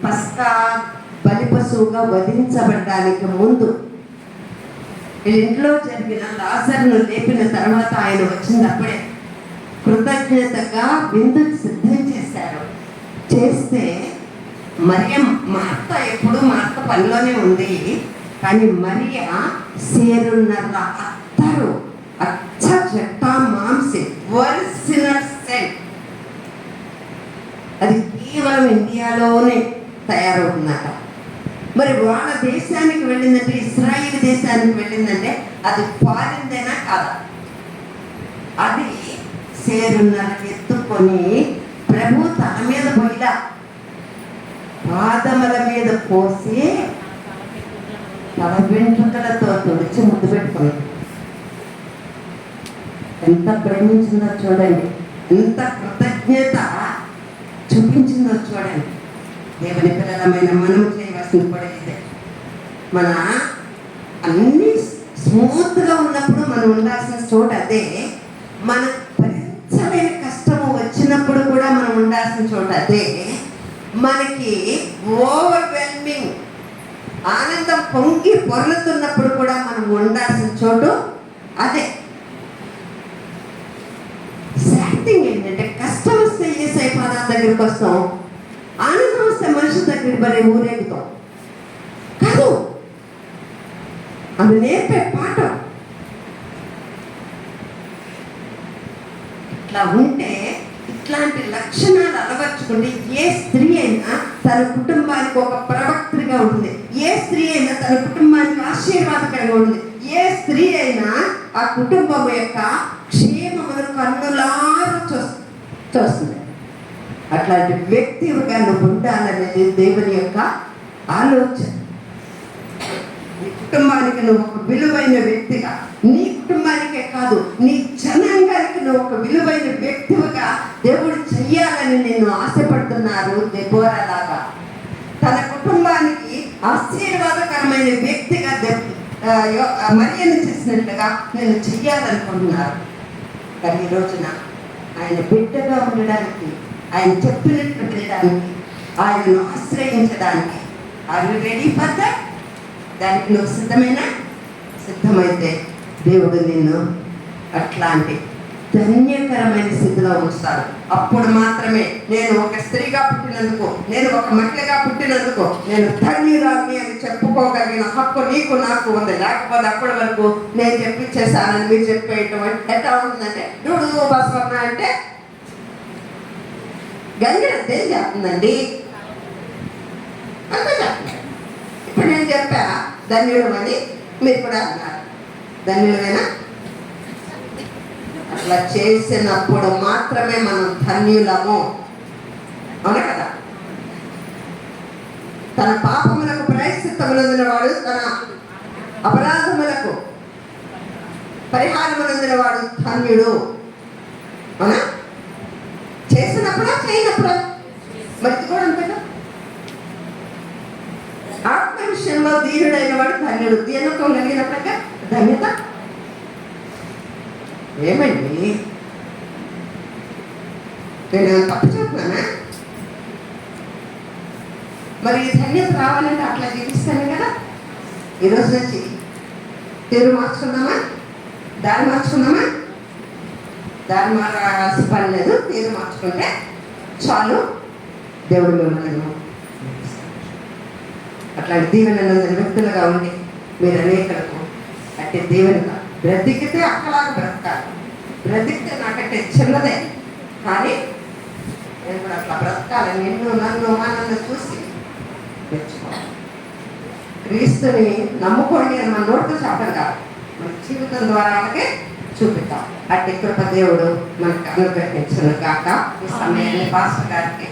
పస్కా బలి పశువుగా వధించబడడానికి ముందు ఇంట్లో జరిగిన లాజరును లేపిన తర్వాత ఆయన వచ్చినప్పుడే కృతజ్ఞతగా విందు సిద్ధం చేశారు. చేస్తే మరియ మార్త ఎప్పుడు మార్త పనిలోనే ఉంది, కానీ మరియ సేరున్నర అత్తరు అచ్చ చెట్ట మాంసి ఒరిజినల్ సెంట్ అది కేవలం ఇండియాలోనే తయారవుతుందట. మరి వాళ్ళ దేశానికి వెళ్ళిందంటే, ఇస్రాయిల్ దేశానికి వెళ్ళిందంటే అది ఫారిన్దేనా కాదా? అది సేరున్నర ఎత్తుకొని ప్రభు తన మీద పోయిలా పాదముల మీద పోసి తల వెంట్రుకలతో తుడిచి ముద్దు పెట్టుకున్నాడు. ఎంత ప్రేమించిందో చూడండి, ఎంత కృతజ్ఞత చూపించిందో చూడండి. దేవుని పిల్లలమైన మనం చేయవలసిన కూడా ఇదే. మన అన్ని స్మూత్గా ఉన్నప్పుడు మనం ఉండాల్సిన చోట అదే. మన భరించలేని కష్టము వచ్చినప్పుడు కూడా మనం ఉండాల్సిన చోట అదే. మనకి ఓవర్వెల్మింగ్ ఆనందం పొంగి పొర్లుతున్నప్పుడు కూడా మనం ఉండాల్సిన చోటు అదే. సాక్టింగ్ ఏంటంటే కష్టం వస్తే యేసయ్య పాదాల దగ్గరికి వస్తాం, ఆనందం వస్తే మనిషి దగ్గరికి మరి ఊరేగుతాం కాదు. అది నేర్పే పాఠం. ఇట్లా ఉంటే, ఇట్లాంటి లక్షణాలు అలవర్చుకుంటే ఏ స్త్రీ అయినా తన కుటుంబానికి ఒక ప్రవక్తగా ఉంటుంది. ఏ స్త్రీ అయినా తన కుటుంబానికి ఆశీర్వాదకరంగా ఉంటుంది. ఏ స్త్రీ అయినా ఆ కుటుంబం యొక్క క్షేమమును కన్నులారా చూస్తుంది. అట్లాంటి వ్యక్తిగా నువ్వు ఉండాలనేది దేవుని యొక్క ఆలోచన. నీ కుటుంబానికి నువ్వు ఒక విలువైన వ్యక్తిగా, నీ కుటుంబానికే కాదు నీ జనాంగానికి నువ్వు ఒక విలువైన వ్యక్తిగా దేవుడు చెయ్యాలని నేను ఆశపడుతున్నారు. దెబోరాలాగా తన కుటుంబానికి ఆశీర్వాదకరమైన వ్యక్తిగా మరియను చేసినట్లుగా నేను చెయ్యాలనుకుంటున్నారు. కానీ ఈ రోజున ఆయన బిడ్డగా ఉండడానికి, ఆయన చెప్పినట్లు వినడానికి, ఆయనను ఆశ్రయించడానికి are you ready for that? దానికి నువ్వు సిద్ధమైతే దేవుడు నిన్ను అట్లాంటి ధన్యకరమైన స్థితిలో ఉంచుతాడు. అప్పుడు మాత్రమే నేను ఒక స్త్రీగా పుట్టినందుకు, నేను ఒక మహిళగా పుట్టినందుకు నేను ధన్యురాలిని అని చెప్పుకోగలిగిన హక్కు నీకు నాకు ఉంది. లేకపోతే అప్పటి వరకు నేను చెప్పించేసానని మీరు చెప్పేయటం ఎట్లా ఉంటుందంటే, డూడు బసవన్న అంటే గంజరద్దు ఏం చెప్తుందండి అంతే చెప్తున్నాడు. ఇప్పుడు నేను చెప్పా ధన్యుడు అని, మీరు కూడా అన్నారు ధన్యుడమేనా? అట్లా చేసినప్పుడు మాత్రమే మనం ధన్యులము. అవునా కదా? తన పాపములకు ప్రాయశ్చిత్తమునందిన వాడు, తన అపరాధములకు పరిహారమునందిన వాడు ధన్యుడు. అవునా? చేసినప్పుడా చేయనప్పుడా? మరి కూడా అంతేగా. ఆత్మ విషయంలో దీనుడైన వాడు ధన్యుడు. దీనత్వం కలిగినప్పుడే ధన్యత. ఏమండి నేను తప్పు చెప్తున్నానా? మరి ఈ ధన్యత రావాలంటే అట్లా జీవిస్తాను కదా. ఈరోజు నుంచి తీరు మార్చుకుందామా? దారి మార్చుకుందామా? దారి మారాల్సిన పని లేదు. తీరు మార్చుకుంటే చాలు. దేవుడు మిమ్మల్ని అట్లాంటి దీవెన వ్యక్తులుగా ఉండి మీరు అనేకలకు అంటే దీవెనగా బ్రతికితే అక్కలాగా బ్రతకాలి. బ్రతికితే నాకంటే చిన్నదే, కానీ నేను కూడా అట్లా బ్రతకాలని నన్ను చూసి తెచ్చుకోవాలి. క్రీస్తుని నమ్ముకోండి అని మన నోటితో చెప్పడం కాదు, మన జీవితం ద్వారా అలాగే చూపిద్దాం. అట్టి కృప దేవుడు మనకు అనుగ్రహించును గాక. ఈ సమయాన్ని పాస్టర్ గారికి